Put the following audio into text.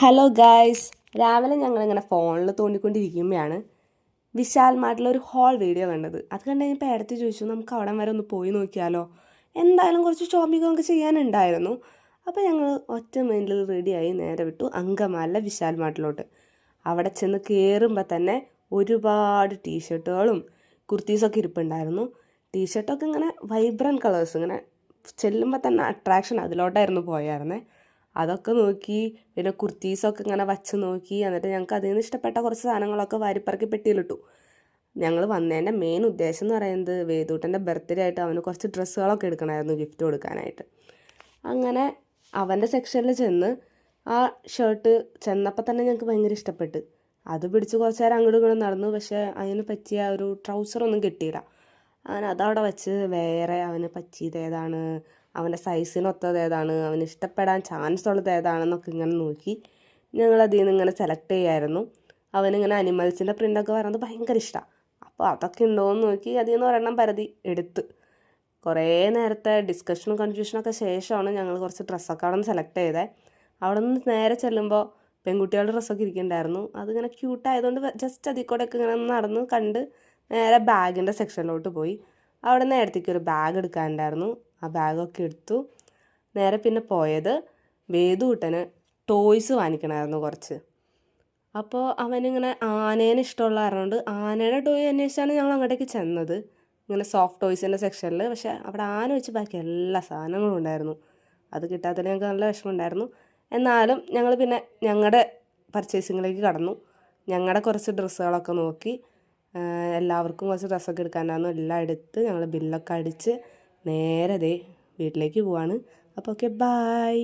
Hello guys, രാവിലെ ഞങ്ങളിങ്ങനെ ഫോണിൽ തോണ്ടിക്കൊണ്ടിരിക്കുമ്പോഴാണ് വിശാൽ മാർട്ടിലൊരു ഹോൾ വീഡിയോ കണ്ടത്. അത് കണ്ട് കഴിഞ്ഞപ്പോൾ ഏടത്തി ചോദിച്ചു, നമുക്ക് അവിടെ വരെ ഒന്ന് പോയി നോക്കിയാലോ, എന്തായാലും കുറച്ച് ഷോപ്പിംഗ് നമുക്ക് ചെയ്യാനുണ്ടായിരുന്നു. അപ്പോൾ ഞങ്ങൾ ഒറ്റ മൈൻഡിൽ റെഡിയായി നേരെ വിട്ടു അങ്കമാലിലെ വിശാൽ മാർട്ടിലോട്ട്. അവിടെ ചെന്ന് കയറുമ്പോൾ തന്നെ ഒരുപാട് ടീഷർട്ടുകളും കുർത്തീസൊക്കെ ഇരിപ്പുണ്ടായിരുന്നു. ടീഷർട്ടൊക്കെ ഇങ്ങനെ വൈബ്രൻറ്റ് കളേഴ്സ്, ഇങ്ങനെ ചെല്ലുമ്പോൾ തന്നെ അട്രാക്ഷൻ അതിലോട്ടായിരുന്നു പോയായിരുന്നേ. അതൊക്കെ നോക്കി, പിന്നെ കുർത്തീസൊക്കെ ഇങ്ങനെ വച്ച് നോക്കി. എന്നിട്ട് ഞങ്ങൾക്ക് അതിൽ നിന്ന് ഇഷ്ടപ്പെട്ട കുറച്ച് സാധനങ്ങളൊക്കെ വാരിപ്പറക്കി പെട്ടിയിലിട്ടു. ഞങ്ങൾ വന്നതിൻ്റെ മെയിൻ ഉദ്ദേശം എന്ന് പറയുന്നത് വേദൂട്ടൻ്റെ ബർത്ത്ഡേ ആയിട്ട് അവന് കുറച്ച് ഡ്രസ്സുകളൊക്കെ എടുക്കണമായിരുന്നു ഗിഫ്റ്റ് കൊടുക്കാനായിട്ട്. അങ്ങനെ അവൻ്റെ സെക്ഷനിൽ ചെന്ന് ആ ഷർട്ട് ചെന്നപ്പോൾ തന്നെ ഞങ്ങൾക്ക് ഭയങ്കര ഇഷ്ടപ്പെട്ട്. അത് പിടിച്ച് കുറച്ച് നേരം അങ്ങോട്ടും ഇങ്ങോട്ടും നടന്നു. പക്ഷേ അതിന് പറ്റിയ ഒരു ട്രൗസറൊന്നും കിട്ടിയില്ല. അങ്ങനെ അതവിടെ വെച്ച് വേറെ അവന് പറ്റിയത് ഏതാണ്, അവൻ്റെ സൈസിനൊത്തത് ഏതാണ്, അവന് ഇഷ്ടപ്പെടാൻ ചാൻസ് ഉള്ളത് ഏതാണെന്നൊക്കെ ഇങ്ങനെ നോക്കി ഞങ്ങളതിൽ നിന്ന് ഇങ്ങനെ സെലക്ട് ചെയ്യായിരുന്നു. അവനിങ്ങനെ അനിമൽസിൻ്റെ പ്രിൻ്റൊക്കെ പറയുന്നത് ഭയങ്കര ഇഷ്ടമാണ്. അപ്പോൾ അതൊക്കെ ഉണ്ടോയെന്ന് നോക്കി അതിൽ നിന്ന് ഒരെണ്ണം പരതി എടുത്ത്. കുറേ നേരത്തെ ഡിസ്കഷനും കൺഫ്യൂഷനൊക്കെ ശേഷമാണ് ഞങ്ങൾ കുറച്ച് ഡ്രസ്സൊക്കെ അവിടെ നിന്ന് സെലക്ട് ചെയ്തത്. അവിടെ നിന്ന് നേരെ ചെല്ലുമ്പോൾ പെൺകുട്ടികളുടെ ഡ്രസ്സൊക്കെ ഇരിക്കുന്നുണ്ടായിരുന്നു. അതിങ്ങനെ ക്യൂട്ടായതുകൊണ്ട് ജസ്റ്റ് അതിൽ കൂടെയൊക്കെ ഇങ്ങനെ നടന്ന് കണ്ട് നേരെ ബാഗിൻ്റെ സെക്ഷനിലോട്ട് പോയി. അവിടെ നിന്ന് നേരത്തേക്ക് ഒരു ബാഗ് എടുക്കാനുണ്ടായിരുന്നു. ആ ബാഗൊക്കെ എടുത്തു. നേരെ പിന്നെ പോയത് വേദൂട്ടന് ടോയ്സ് വാങ്ങിക്കണമായിരുന്നു കുറച്ച്. അപ്പോൾ അവനിങ്ങനെ ആനേനെ ഇഷ്ടമുള്ള കാരണമുണ്ട് ആനയുടെ ടോയ് അന്വേഷിച്ചാണ് ഞങ്ങൾ അങ്ങോട്ടേക്ക് ചെന്നത്, ഇങ്ങനെ സോഫ്റ്റ് ടോയ്സിൻ്റെ സെക്ഷനിൽ. പക്ഷേ അവിടെ ആന വെച്ച് ബാക്കി എല്ലാ സാധനങ്ങളും ഉണ്ടായിരുന്നു. അത് കിട്ടാത്തതിൽ ഞങ്ങൾക്ക് നല്ല വിഷമമുണ്ടായിരുന്നു. എന്നാലും ഞങ്ങൾ പിന്നെ ഞങ്ങളുടെ പർച്ചേസിങ്ങിലേക്ക് കടന്നു. ഞങ്ങളുടെ കുറച്ച് ഡ്രസ്സുകളൊക്കെ നോക്കി, എല്ലാവർക്കും കുറച്ച് ഡ്രസ്സൊക്കെ എടുക്കാനായിരുന്നു. എല്ലാം എടുത്ത് ഞങ്ങൾ ബില്ലൊക്കെ അടിച്ച് നേരെ വീട്ടിലേക്ക് പോവാണ്. അപ്പോൾ ഓക്കെ, ബായ്.